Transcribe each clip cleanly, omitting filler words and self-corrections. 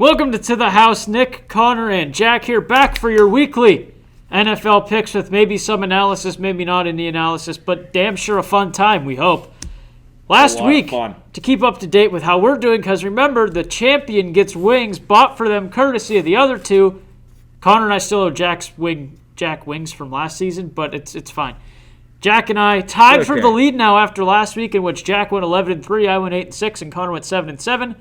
Welcome to the House. Nick, Connor, and Jack here, back for your weekly NFL picks with maybe some analysis, maybe not any analysis, but damn sure a fun time, we hope. Last week, to keep up to date with how we're doing, because remember, the champion gets wings bought for them courtesy of the other two. Connor and I still owe Jack wings from last season, but it's fine. Jack and I tied for the lead now after last week, in which Jack went 11-3, I went 8-6, and Connor went 7-7.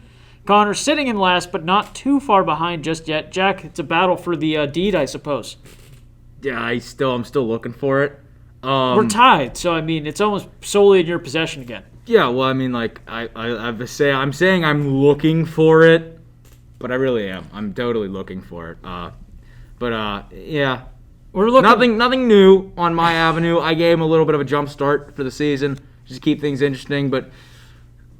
Connor sitting in last, but not too far behind just yet. Jack, it's a battle for the deed, I suppose. Yeah, I'm still looking for it. We're tied, so I mean, it's almost solely in your possession again. Yeah, well, I mean, like I'm saying I'm looking for it, but I really am. I'm totally looking for it. Yeah. We're looking. Nothing new on my avenue. I gave him a little bit of a jump start for the season, just to keep things interesting, but.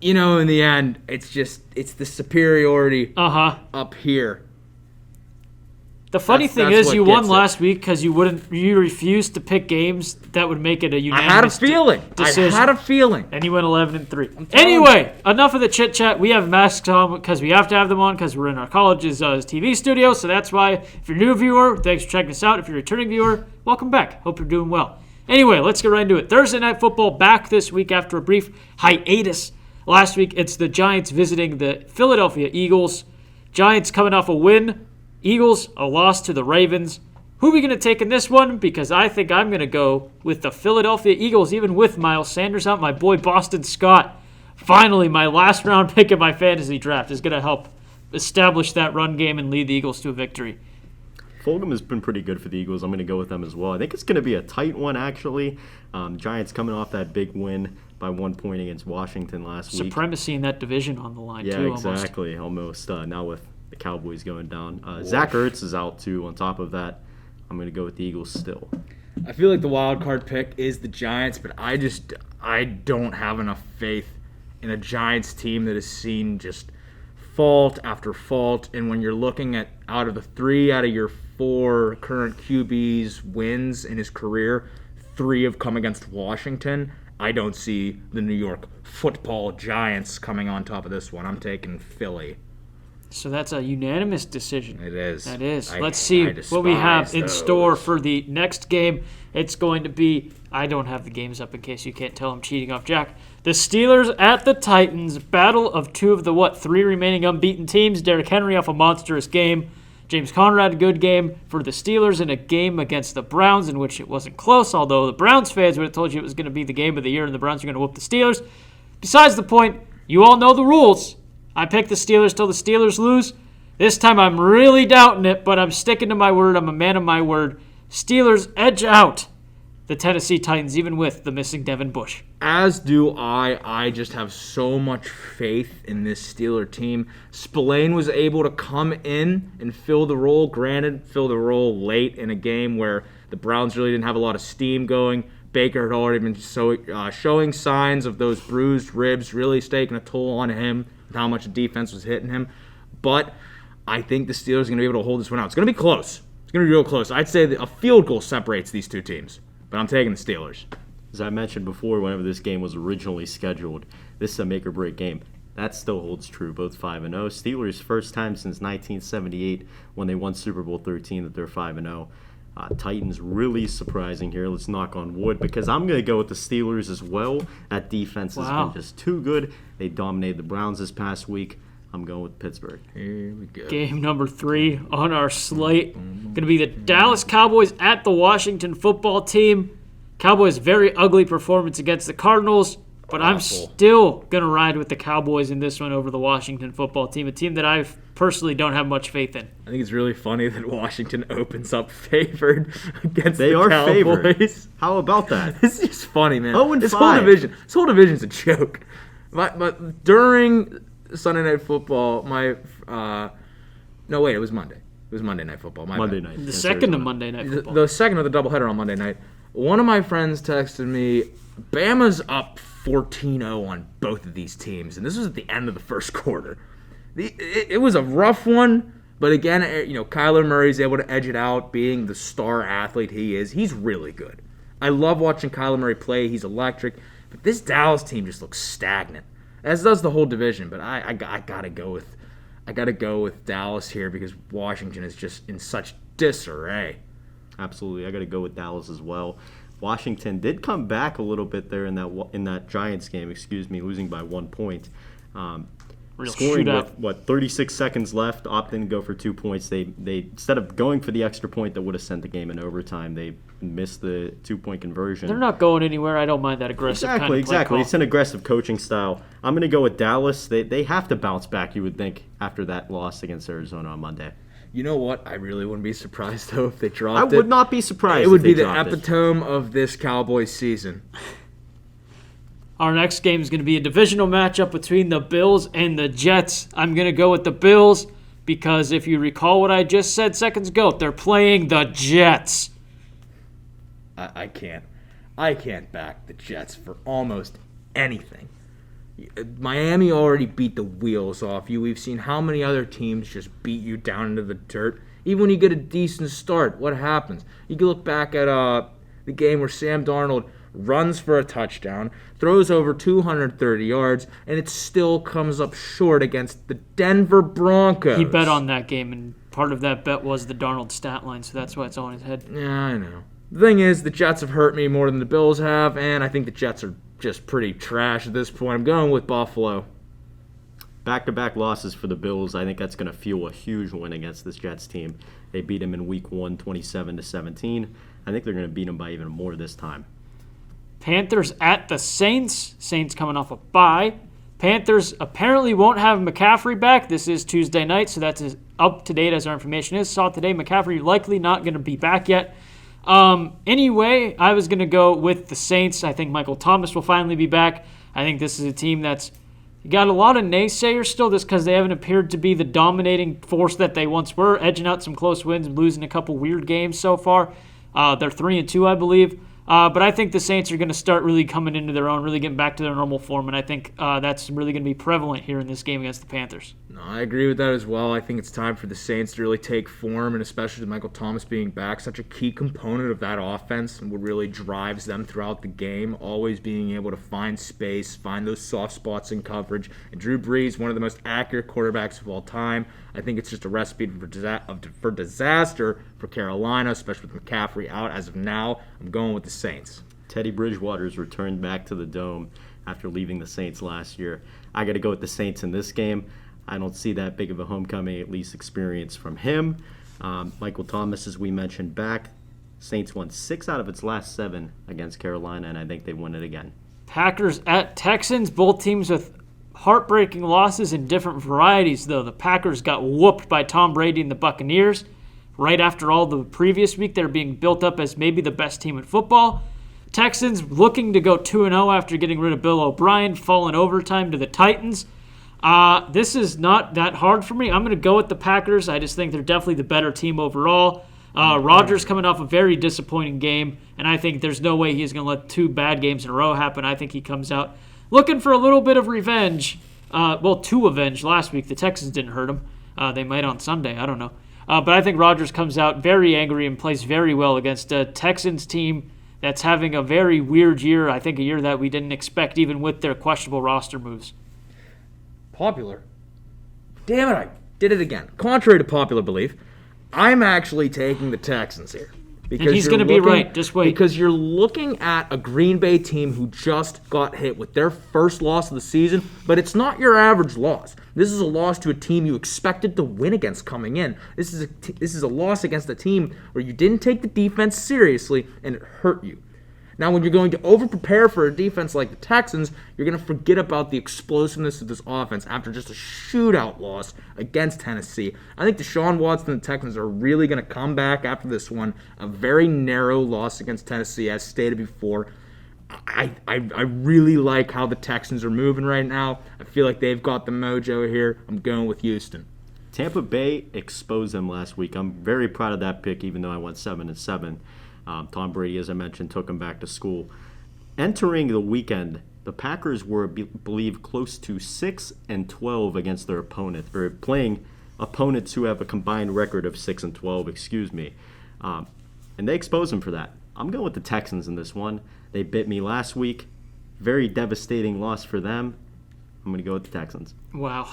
You know, in the end, it's the superiority up here. The funny thing is, you won last week because you refused to pick games that would make it a unanimous decision. I had a feeling. And you went 11-3. Anyway, enough of the chit chat. We have masks on because we have to have them on because we're in our college's TV studio. So that's why, if you're a new viewer, thanks for checking us out. If you're a returning viewer, welcome back. Hope you're doing well. Anyway, let's get right into it. Thursday Night Football back this week after a brief hiatus. Last week, it's the Giants visiting the Philadelphia Eagles. Giants coming off a win. Eagles, a loss to the Ravens. Who are we going to take in this one? Because I think I'm going to go with the Philadelphia Eagles, even with Miles Sanders out. My boy Boston Scott, finally, my last round pick in my fantasy draft, is going to help establish that run game and lead the Eagles to a victory. Fulgham has been pretty good for the Eagles. I'm going to go with them as well. I think it's going to be a tight one, actually. Giants coming off that big win by 1 point against Washington last week. Supremacy in that division on the line, too, almost. Yeah, exactly. Almost. Now with the Cowboys going down. Zach Ertz is out, too. On top of that, I'm going to go with the Eagles still. I feel like the wild card pick is the Giants, but I don't have enough faith in a Giants team that has seen just fault after fault. And when you're looking at out of the 3 out of your 4 current QB's wins in his career, 3 have come against Washington. I don't see the New York Football Giants coming on top of this one. I'm taking Philly. So that's a unanimous decision. It is. That is. Let's see what we have in store for the next game. It's going to be, I don't have the games up in case you can't tell I'm cheating off Jack. The Steelers at the Titans. Battle of 2 of the, 3 remaining unbeaten teams. Derrick Henry off a monstrous game. James Conner had a good game for the Steelers in a game against the Browns in which it wasn't close, although the Browns fans would have told you it was going to be the game of the year and the Browns are going to whoop the Steelers. Besides the point, you all know the rules. I picked the Steelers till the Steelers lose. This time I'm really doubting it, but I'm sticking to my word. I'm a man of my word. Steelers edge out the Tennessee Titans, even with the missing Devin Bush. As do I. I just have so much faith in this Steeler team. Spillane was able to come in and fill the role. Granted, fill the role late in a game where the Browns really didn't have a lot of steam going. Baker had already been showing signs of those bruised ribs really taking a toll on him, with how much the defense was hitting him. But I think the Steelers are going to be able to hold this one out. It's going to be close. It's going to be real close. I'd say that a field goal separates these two teams. But I'm taking the Steelers. As I mentioned before, whenever this game was originally scheduled, this is a make-or-break game. That still holds true, both 5-0. Steelers' first time since 1978 when they won Super Bowl 13 that they're 5-0. Titans really surprising here. Let's knock on wood because I'm going to go with the Steelers as well. That defense has been just too good. They dominated the Browns this past week. I'm going with Pittsburgh. Here we go. Game number 3 on our slate. Going to be the Dallas Cowboys at the Washington Football Team. Cowboys' very ugly performance against the Cardinals, but I'm still going to ride with the Cowboys in this one over the Washington Football Team, a team that I personally don't have much faith in. I think it's really funny that Washington opens up favored against the Cowboys. Favored. How about that? It's just funny, man. 0-5. This whole division's a joke. But during Sunday Night Football, it was Monday. It was Monday Night Football. Monday night. The second of Monday Night Football. The second of the doubleheader on Monday night. One of my friends texted me, Bama's up 14-0 on both of these teams, and this was at the end of the first quarter. It was a rough one, but again, Kyler Murray's able to edge it out, being the star athlete he is. He's really good. I love watching Kyler Murray play. He's electric, but this Dallas team just looks stagnant, as does the whole division. But I gotta go with I got to go with Dallas here because Washington is just in such disarray. Absolutely, I got to go with Dallas as well. Washington did come back a little bit there in that Giants game, losing by 1 point. Scoring shootout. with 36 seconds left, opting to go for 2 points. They instead of going for the extra point that would have sent the game in overtime, they missed the 2-point conversion. They're not going anywhere. I don't mind that aggressive kind of play Exactly. call. It's an aggressive coaching style. I'm going to go with Dallas. They have to bounce back, you would think, after that loss against Arizona on Monday. You know what? I really wouldn't be surprised, though, if they dropped I it. would not be surprised It would if be they the dropped it. epitome of this Cowboys season. Our next game is going to be a divisional matchup between the Bills and the Jets. I'm going to go with the Bills because if you recall what I just said seconds ago, they're playing the Jets. I can't. I can't back the Jets for almost anything. Miami already beat the wheels off you. We've seen how many other teams just beat you down into the dirt. Even when you get a decent start, what happens? You can look back at the game where Sam Darnold runs for a touchdown, throws over 230 yards, and it still comes up short against the Denver Broncos. He bet on that game, and part of that bet was the Darnold stat line, so that's why it's on his head. Yeah, I know. The thing is, the Jets have hurt me more than the Bills have, and I think the Jets are just pretty trash at this point. I'm going with Buffalo. Back-to-back losses for the Bills. I think that's going to fuel a huge win against this Jets team. They beat them in Week 1, 27-17. I think they're going to beat them by even more this time. Panthers at the Saints. Saints coming off a bye. Panthers apparently won't have McCaffrey back. This is Tuesday night, so that's as up to date as our information is. Saw today McCaffrey likely not going to be back yet. Anyway, I was going to go with the Saints. I think Michael Thomas will finally be back. I think this is a team that's got a lot of naysayers still just because they haven't appeared to be the dominating force that they once were, edging out some close wins and losing a couple weird games so far. They're 3-2, I believe. But I think the Saints are going to start really coming into their own, really getting back to their normal form, and I think that's really going to be prevalent here in this game against the Panthers. No, I agree with that as well. I think it's time for the Saints to really take form, and especially with Michael Thomas being back, such a key component of that offense and what really drives them throughout the game, always being able to find space, find those soft spots in coverage. And Drew Brees, one of the most accurate quarterbacks of all time. I think it's just a recipe for disaster for Carolina, especially with McCaffrey out as of now. I'm going with the Saints. Teddy Bridgewater's returned back to the Dome after leaving the Saints last year. I got to go with the Saints in this game. I don't see that big of a homecoming, at least experience from him. Michael Thomas, as we mentioned, back. Saints won 6 out of its last 7 against Carolina, and I think they win it again. Packers at Texans, both teams with heartbreaking losses in different varieties, though. The Packers got whooped by Tom Brady and the Buccaneers. Right after all the previous week, they're being built up as maybe the best team in football. Texans looking to go 2-0 after getting rid of Bill O'Brien, falling overtime to the Titans. This is not that hard for me. I'm going to go with the Packers. I just think they're definitely the better team overall. Rodgers coming off a very disappointing game, and I think there's no way he's going to let 2 bad games in a row happen. I think he comes out looking for a little bit of revenge. To avenge last week. The Texans didn't hurt him. They might on Sunday. I don't know. But I think Rodgers comes out very angry and plays very well against a Texans team that's having a very weird year. I think a year that we didn't expect even with their questionable roster moves. Popular. Damn it, I did it again. Contrary to popular belief, I'm actually taking the Texans here. And he's going to be right. Just wait. Because you're looking at a Green Bay team who just got hit with their first loss of the season, but it's not your average loss. This is a loss to a team you expected to win against coming in. This is a loss against a team where you didn't take the defense seriously and it hurt you. Now, when you're going to over-prepare for a defense like the Texans, you're going to forget about the explosiveness of this offense after just a shootout loss against Tennessee. I think Deshaun Watson and the Texans are really going to come back after this one. A very narrow loss against Tennessee, as stated before. I really like how the Texans are moving right now. I feel like they've got the mojo here. I'm going with Houston. Tampa Bay exposed them last week. I'm very proud of that pick, even though I went 7-7. Tom Brady, as I mentioned, took him back to school. Entering the weekend, the Packers were, believe, close to 6-12 against their opponent, or playing opponents who have a combined record of 6-12. And they exposed them for that. I'm going with the Texans in this one. They bit me last week. Very devastating loss for them. I'm going to go with the Texans. Wow.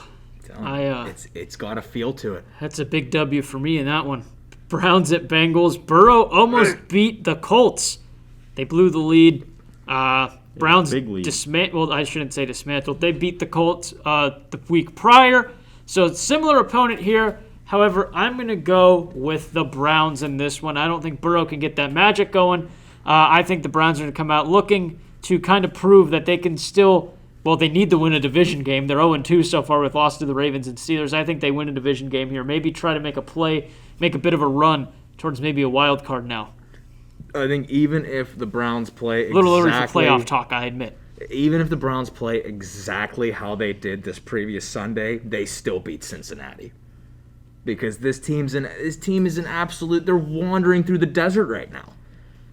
It's got a feel to it. That's a big W for me in that one. Browns at Bengals. Burrow almost beat the Colts. They blew the lead. Browns dismantled. Well, I shouldn't say dismantled. They beat the Colts the week prior. So similar opponent here. However, I'm going to go with the Browns in this one. I don't think Burrow can get that magic going. I think the Browns are going to come out looking to kind of prove that they can still. Well, they need to win a division game. They're 0-2 so far with loss to the Ravens and Steelers. I think they win a division game here. Maybe try to make a play, make a bit of a run towards maybe a wild card now. I think even if the Browns play a little early for playoff talk, I admit. Even if the Browns play exactly how they did this previous Sunday, they still beat Cincinnati. Because this team is an absolute. They're wandering through the desert right now.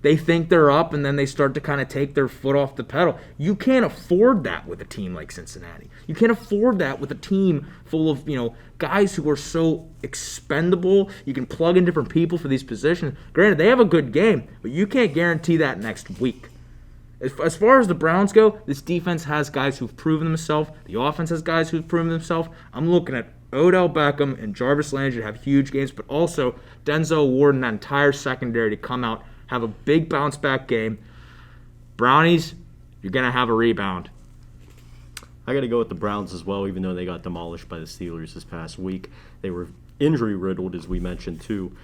They think they're up, and then they start to kind of take their foot off the pedal. You can't afford that with a team like Cincinnati. You can't afford that with a team full of, guys who are so expendable. You can plug in different people for these positions. Granted, they have a good game, but you can't guarantee that next week. As far as the Browns go, this defense has guys who've proven themselves. The offense has guys who've proven themselves. I'm looking at Odell Beckham and Jarvis Landry to have huge games, but also Denzel Ward and that entire secondary to come out, have a big bounce-back game. Brownies, you're going to have a rebound. I got to go with the Browns as well, even though they got demolished by the Steelers this past week. They were injury-riddled, as we mentioned, too.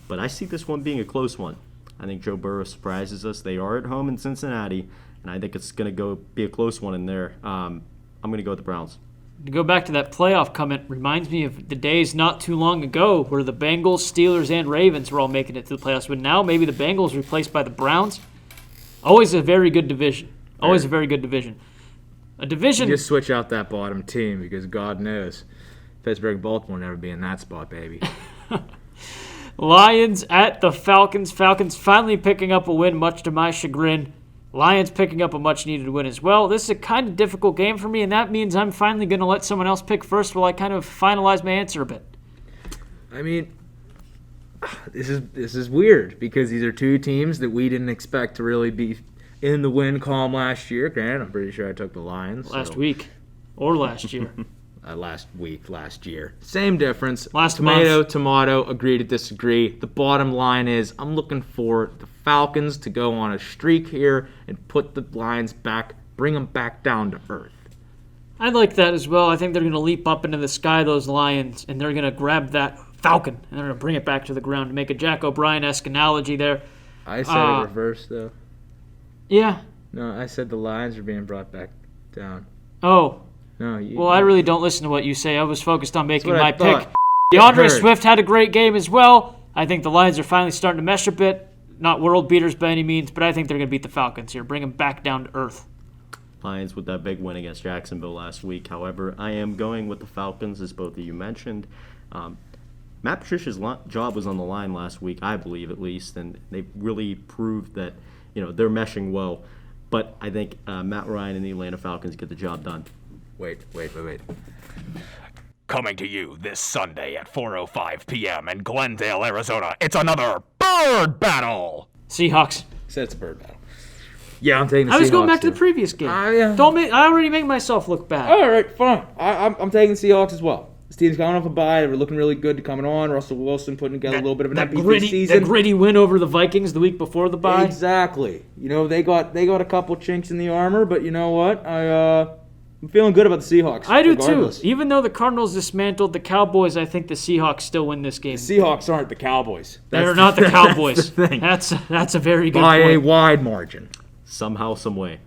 But I see this one being a close one. I think Joe Burrow surprises us. They are at home in Cincinnati, and I think it's going to be a close one in there. I'm going to go with the Browns. To go back to that playoff comment, reminds me of the days not too long ago where the Bengals, Steelers, and Ravens were all making it to the playoffs. But now maybe the Bengals replaced by the Browns. Always a very good division. Always a very good division. A division. You just switch out that bottom team because God knows Pittsburgh, Baltimore never be in that spot, baby. Lions at the Falcons. Falcons finally picking up a win, much to my chagrin. Lions picking up a much-needed win as well. This is a kind of difficult game for me, and that means I'm finally going to let someone else pick first while I kind of finalize my answer a bit. I mean, this is weird because these are two teams that we didn't expect to really be in the win column last year. Granted, I'm pretty sure I took the Lions. Last week or last year. Last year. Same difference. Last tomato, agree to disagree. The bottom line is I'm looking for the Falcons to go on a streak here and put the Lions back, bring them back down to earth. I like that as well. I think they're going to leap up into the sky, those Lions, and they're going to grab that Falcon, and they're going to bring it back to the ground to make a Jack O'Brien-esque analogy there. I said it reversed, though. Yeah. No, I said the Lions are being brought back down. Oh. No, well, I really don't listen to what you say. I was focused on making my pick. DeAndre DeAndre Swift had a great game as well. I think the Lions are finally starting to mesh a bit. Not world beaters by any means, but I think they're going to beat the Falcons here. Bring them back down to earth. Lions with that big win against Jacksonville last week. However, I am going with the Falcons, as both of you mentioned. Matt Patricia's job was on the line last week, I believe at least, and they really proved that they're meshing well. But I think Matt Ryan and the Atlanta Falcons get the job done. Wait. Coming to you this Sunday at 4:05 p.m. in Glendale, Arizona, it's another Bird Battle! Seahawks. Said it's a Bird Battle. Yeah, I'm taking the Seahawks. I was going back to the previous game. Yeah. I already make myself look bad. All right, fine. I'm taking the Seahawks as well. This team's coming off a bye. They were looking really good coming on. Russell Wilson putting together a little bit of an MVP season. That gritty win over the Vikings the week before the bye. Exactly. They got a couple chinks in the armor, but you know what? I'm feeling good about the Seahawks. I do regardless. too. Even though the Cardinals dismantled the Cowboys, I think the Seahawks still win this game. The Seahawks aren't the Cowboys. They're not the Cowboys. That's a very good by point. a wide margin. Somehow, some way,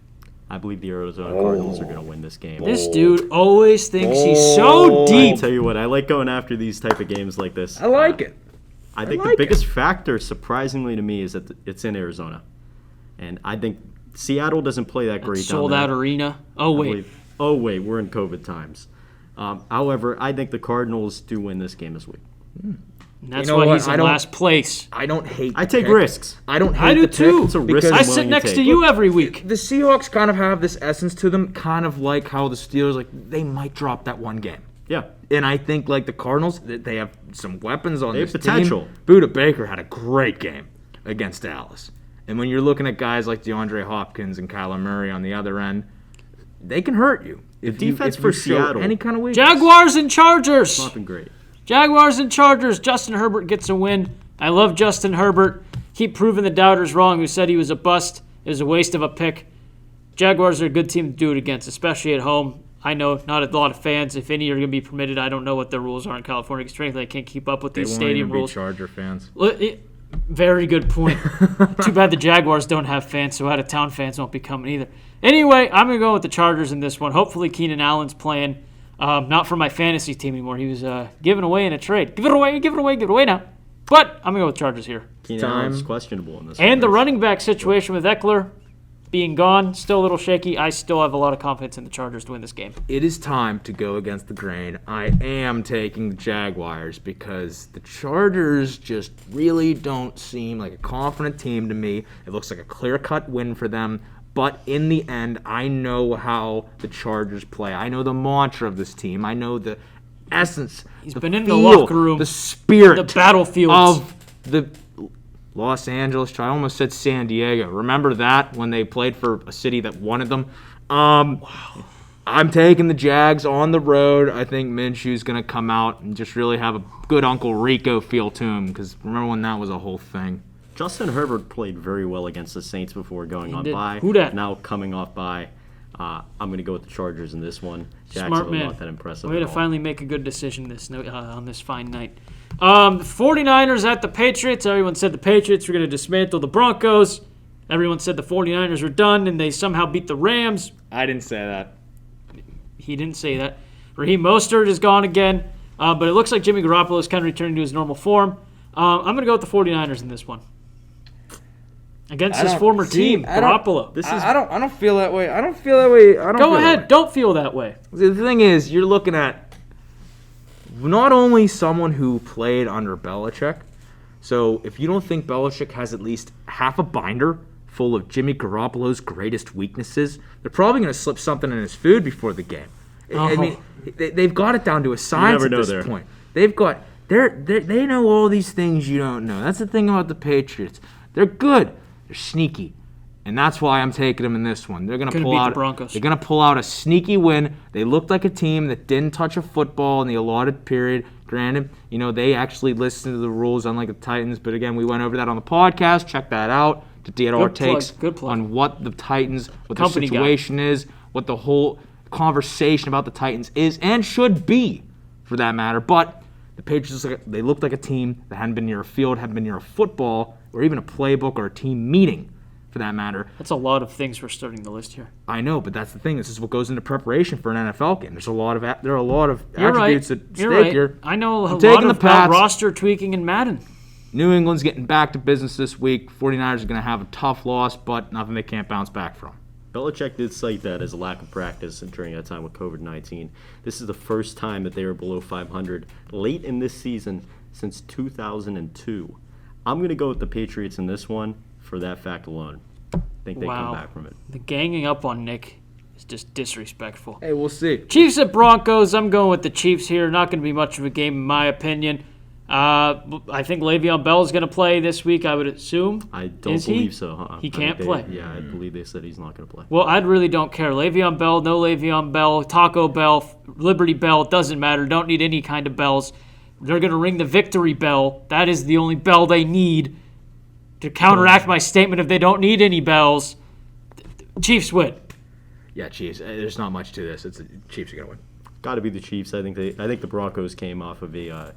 I believe the Arizona Cardinals are going to win this game. This dude always thinks he's so deep. I'll tell you what, I like going after these type of games like this. I like it. I think the biggest factor, surprisingly to me, is that it's in Arizona. And I think Seattle doesn't play that great down there. Sold-out arena. Oh, wait, we're in COVID times. However, I think the Cardinals do win this game this week. And that's why he's in last place. I don't hate I take risks. I don't hate I do the too. pick It's a risk I I'm sit willing next to take. you every week. The Seahawks kind of have this essence to them, kind of like how the Steelers, they might drop that one game. Yeah. And I think, the Cardinals, they have some weapons on this have potential. team. Buda Baker had a great game against Dallas. And when you're looking at guys like DeAndre Hopkins and Kyler Murray on the other end, they can hurt you. defense for Seattle. Any kind of weakness. Jaguars and Chargers. It's not been great. Jaguars and Chargers. Justin Herbert gets a win. I love Justin Herbert. Keep proving the doubters wrong who said he was a bust. It was a waste of a pick. Jaguars are a good team to do it against, especially at home. I know not a lot of fans, if any, are going to be permitted. I don't know what the rules are in California because, frankly, I can't keep up with these stadium rules. They won't even be Charger fans. Very good point. Too bad the Jaguars don't have fans, so out-of-town fans won't be coming either. Anyway, I'm going to go with the Chargers in this one. Hopefully Keenan Allen's playing. Not for my fantasy team anymore. He was given away in a trade. Give it away now. But I'm going to go with Chargers here. Keenan Allen's questionable in this And the running back situation with Eckler being gone, still a little shaky. I still have a lot of confidence in the Chargers to win this game. It is time to go against the grain. I am taking the Jaguars because the Chargers just really don't seem like a confident team to me. It looks like a clear-cut win for them. But in the end, I know how the Chargers play. I know the mantra of this team. I know the essence. He's been in the locker room. The spirit. The battlefields. Of the Los Angeles. I almost said San Diego. Remember that when they played for a city that wanted them? Wow. I'm taking the Jags on the road. I think Minshew's going to come out and just really have a good Uncle Rico feel to him because remember when that was a whole thing. Justin Herbert played very well against the Saints before going on bye. Who dat? Now coming off bye. I'm going to go with the Chargers in this one. Smart man. Not that impressive. Way to finally make a good decision on this fine night. 49ers at the Patriots. Everyone said the Patriots were going to dismantle the Broncos. Everyone said the 49ers were done, and they somehow beat the Rams. I didn't say that. He didn't say that. Raheem Mostert is gone again, but it looks like Jimmy Garoppolo is kind of returning to his normal form. I'm going to go with the 49ers in this one. Against his former team, Garoppolo. I don't feel that way. I don't feel that way. Go ahead. Don't feel that way. The thing is, you're looking at not only someone who played under Belichick, so if you don't think Belichick has at least half a binder full of Jimmy Garoppolo's greatest weaknesses, they're probably going to slip something in his food before the game. I mean, they've got it down to a science at this point. They've got they know all these things you don't know. That's the thing about the Patriots. They're good. They're sneaky. And that's why I'm taking them in this one. They're going to pull out the Broncos. They're going to pull out a sneaky win. They looked like a team that didn't touch a football in the allotted period. Granted, they actually listened to the rules unlike the Titans, but again, we went over that on the podcast. Check that out to get our takes on what the Titans, what the situation is, what the whole conversation about the Titans is and should be for that matter. But the Patriots, they looked like a team that hadn't been near a field, hadn't been near a football, or even a playbook or a team meeting, for that matter. That's a lot of things we're starting the list here. I know, but that's the thing. This is what goes into preparation for an NFL game. There are a lot of attributes at stake here. I know a lot about roster tweaking in Madden. New England's getting back to business this week. 49ers are going to have a tough loss, but nothing they can't bounce back from. Belichick did cite that as a lack of practice during that time with COVID-19. This is the first time that they were below 500 late in this season since 2002. I'm going to go with the Patriots in this one for that fact alone. I think they come back from it. The ganging up on Nick is just disrespectful. Hey, we'll see. Chiefs at Broncos. I'm going with the Chiefs here. Not going to be much of a game in my opinion. I think Le'Veon Bell is going to play this week, I would assume. I don't believe so. He can't play? Yeah, I believe they said he's not going to play. Well, I really don't care. Le'Veon Bell, no Le'Veon Bell, Taco Bell, Liberty Bell, it doesn't matter. Don't need any kind of bells. They're going to ring the victory bell. That is the only bell they need to counteract my statement if they don't need any bells. Chiefs win. Yeah, Chiefs. There's not much to this. Chiefs are going to win. Got to be the Chiefs. I think the Broncos came off of a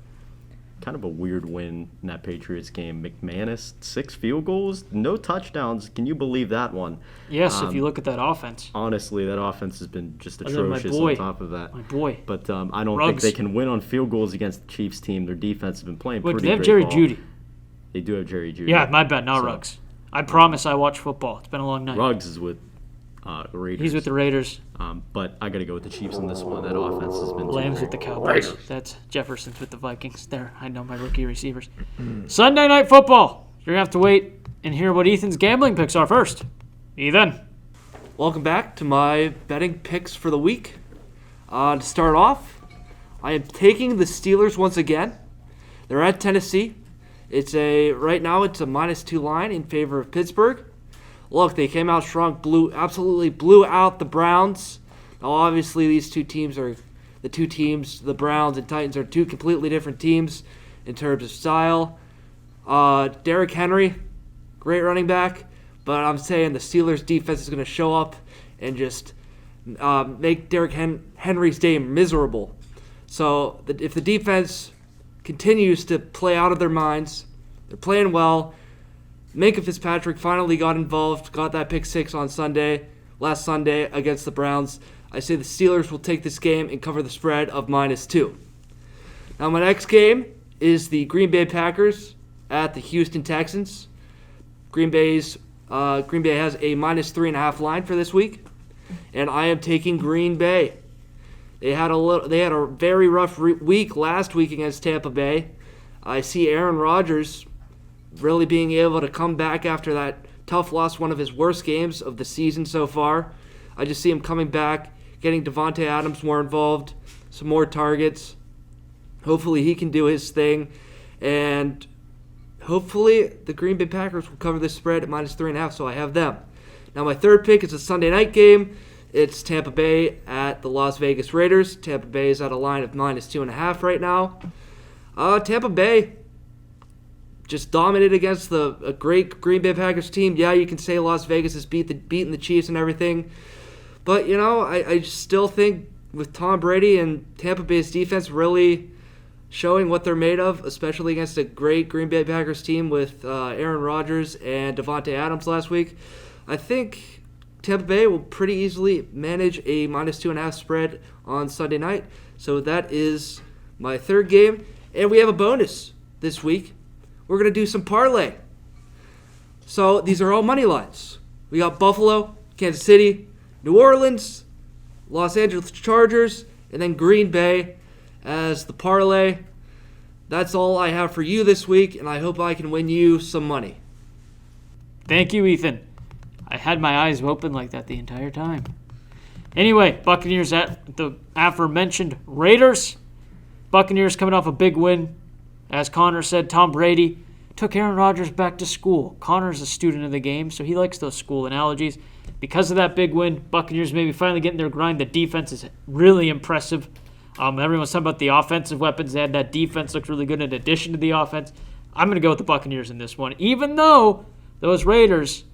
kind of a weird win in that Patriots game. McManus, 6 field goals, no touchdowns. Can you believe that one? Yes, if you look at that offense. Honestly, that offense has been just atrocious on top of that. My boy. But I don't think they can win on field goals against the Chiefs team. Their defense has been playing pretty great. They have Jerry Judy. They do have Jerry Judy. Yeah, my bad, not Ruggs. I promise I watch football. It's been a long night. Ruggs is with the Raiders. He's with the Raiders. But I got to go with the Chiefs in this one. That offense has been Lamb's with the Cowboys. That's Jefferson's with the Vikings. There, I know my rookie receivers. Sunday Night Football. You're going to have to wait and hear what Ethan's gambling picks are first. Ethan. Welcome back to my betting picks for the week. To start off, I am taking the Steelers once again. They're at Tennessee. Right now it's a -2 line in favor of Pittsburgh. Look, they came out strong, absolutely blew out the Browns. Now, obviously, these two teams, the Browns and Titans, are two completely different teams in terms of style. Derrick Henry, great running back, but I'm saying the Steelers' defense is going to show up and just make Derrick Henry's day miserable. So if the defense continues to play out of their minds, they're playing well. Minka Fitzpatrick finally got involved, got that pick 6 on last Sunday against the Browns. I say the Steelers will take this game and cover the spread of -2. Now my next game is the Green Bay Packers at the Houston Texans. Green Bay has a -3.5 line for this week, and I am taking Green Bay. They had a very rough week last week against Tampa Bay. I see Aaron Rodgers really being able to come back after that tough loss, one of his worst games of the season so far. I just see him coming back, getting Davante Adams more involved, some more targets. Hopefully he can do his thing, and hopefully the Green Bay Packers will cover this spread at -3.5, so I have them. Now my third pick is a Sunday night game. It's Tampa Bay at the Las Vegas Raiders. Tampa Bay is at a line of -2.5 right now. Tampa Bay just dominated against a great Green Bay Packers team. Yeah, you can say Las Vegas has beaten the Chiefs and everything. But, I still think with Tom Brady and Tampa Bay's defense really showing what they're made of, especially against a great Green Bay Packers team with Aaron Rodgers and Davante Adams last week, I think Tampa Bay will pretty easily manage a -2.5 spread on Sunday night. So that is my third game. And we have a bonus this week. We're going to do some parlay. So these are all money lines. We got Buffalo, Kansas City, New Orleans, Los Angeles Chargers, and then Green Bay as the parlay. That's all I have for you this week, and I hope I can win you some money. Thank you, Ethan. I had my eyes open like that the entire time. Anyway, Buccaneers at the aforementioned Raiders. Buccaneers coming off a big win. As Connor said, Tom Brady took Aaron Rodgers back to school. Connor's a student of the game, so he likes those school analogies. Because of that big win, Buccaneers maybe finally getting their grind. The defense is really impressive. Everyone's talking about the offensive weapons. They had that defense looked really good in addition to the offense. I'm going to go with the Buccaneers in this one, even though those Raiders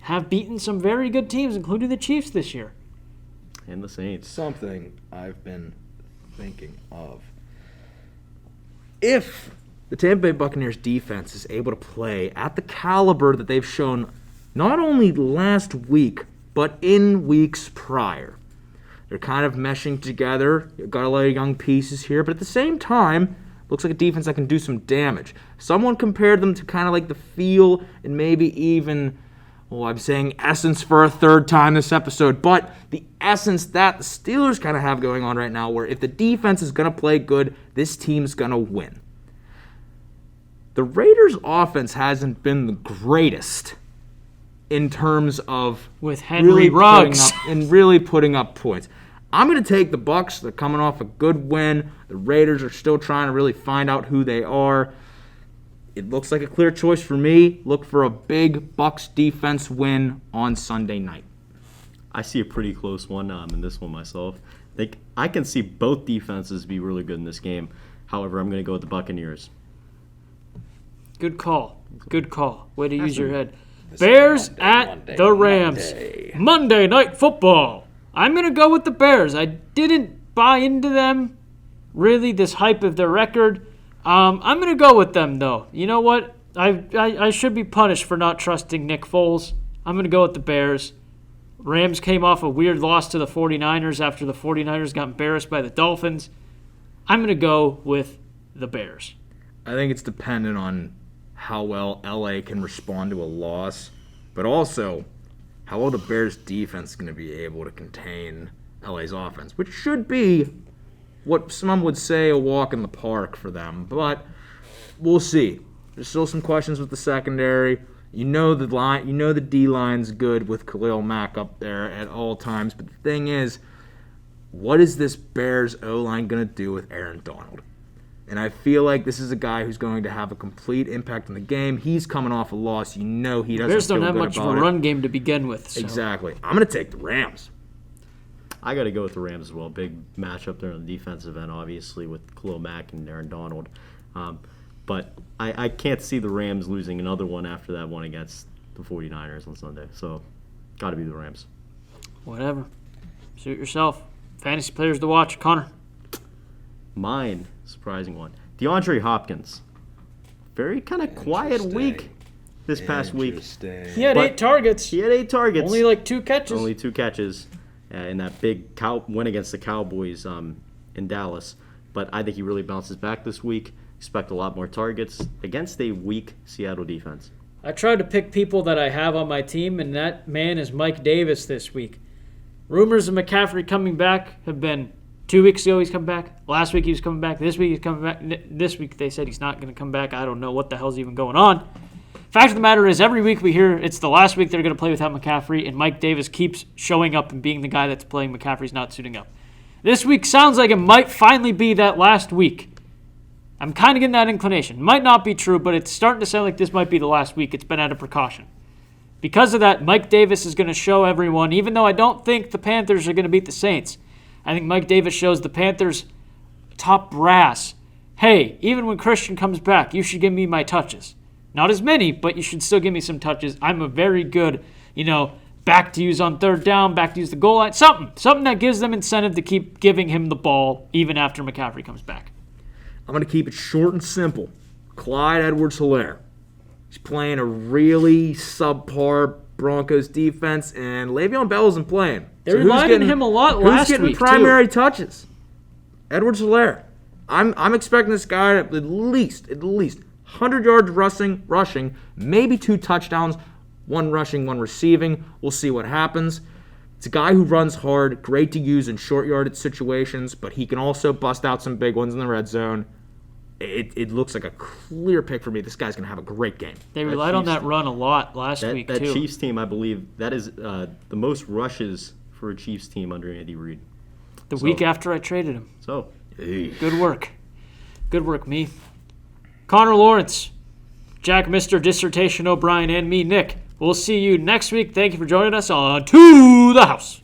have beaten some very good teams, including the Chiefs this year. And the Saints. Something I've been thinking of. If the Tampa Bay Buccaneers defense is able to play at the caliber that they've shown not only last week, but in weeks prior, they're kind of meshing together. You've got a lot of young pieces here, but at the same time, looks like a defense that can do some damage. Someone compared them to kind of like the feel and maybe even, I'm saying essence for a third time this episode, but the essence that the Steelers kind of have going on right now, where if the defense is going to play good, this team's going to win. The Raiders' offense hasn't been the greatest in terms of with Henry Ruggs really putting up points. I'm going to take the Bucs. They're coming off a good win. The Raiders are still trying to really find out who they are. It looks like a clear choice for me. Look for a big Bucs defense win on Sunday night. I see a pretty close one in this one myself. I can see both defenses be really good in this game. However, I'm going to go with the Buccaneers. Good call. Good call. Way to use your head. Bears at the Rams. Monday Night Football. I'm going to go with the Bears. I didn't buy into them, really, this hype of their record. I'm going to go with them, though. You know what? I should be punished for not trusting Nick Foles. I'm going to go with the Bears. Rams came off a weird loss to the 49ers after the 49ers got embarrassed by the Dolphins. I'm going to go with the Bears. I think it's dependent on how well LA can respond to a loss, but also how well the Bears' defense is going to be able to contain LA's offense, which should be what some would say a walk in the park for them, but we'll see. There's still some questions with the secondary. You know the line, the D-line's good with Khalil Mack up there at all times, but the thing is, what is this Bears O-line going to do with Aaron Donald? And I feel like this is a guy who's going to have a complete impact on the game. He's coming off a loss. You know he doesn't Bears feel don't have good much of about a it. run game to begin with. So. Exactly. I'm going to take the Rams. I got to go with the Rams as well. Big matchup there on the defensive end, obviously, with Khalil Mack and Aaron Donald. But I can't see the Rams losing another one after that one against the 49ers on Sunday. So, got to be the Rams. Whatever. Suit yourself. Fantasy players to watch. Connor. Mine, surprising one. DeAndre Hopkins. Very kind of quiet week this past week. He had 8 targets. He had 8 targets. Only like 2 catches. Only 2 catches in that big win against the Cowboys in Dallas. But I think he really bounces back this week. Expect a lot more targets against a weak Seattle defense. I tried to pick people that I have on my team, and that man is Mike Davis this week. Rumors of McCaffrey coming back have been 2 weeks ago he's come back. Last week he was coming back. This week he's coming back. This week they said he's not going to come back. I don't know what the hell's even going on. Fact of the matter is, every week we hear it's the last week they're going to play without McCaffrey, and Mike Davis keeps showing up and being the guy that's playing. McCaffrey's not suiting up. This week sounds like it might finally be that last week. I'm kind of getting that inclination. It might not be true, but it's starting to sound like this might be the last week. It's been out of precaution. Because of that, Mike Davis is going to show everyone, even though I don't think the Panthers are going to beat the Saints, I think Mike Davis shows the Panthers top brass, hey, even when Christian comes back, you should give me my touches. Not as many, but you should still give me some touches. I'm a very good, back to use on third down, back to use the goal line, something that gives them incentive to keep giving him the ball even after McCaffrey comes back. I'm going to keep it short and simple. Clyde Edwards-Helaire. He's playing a really subpar Broncos defense, and Le'Veon Bell isn't playing. They relied on him a lot last week, Who's getting primary touches? Edwards-Helaire. I'm expecting this guy to at least 100 yards rushing, maybe 2 touchdowns, 1 rushing, 1 receiving. We'll see what happens. It's a guy who runs hard, great to use in short yardage situations, but he can also bust out some big ones in the red zone. It looks like a clear pick for me. This guy's going to have a great game. They relied on that run a lot last week, too. That Chiefs team, I believe, that is the most rushes for a Chiefs team under Andy Reid. The week after I traded him. So, good work. Good work, me. Connor Lawrence, Jack, Mr. Dissertation O'Brien, and me, Nick. We'll see you next week. Thank you for joining us on To the House.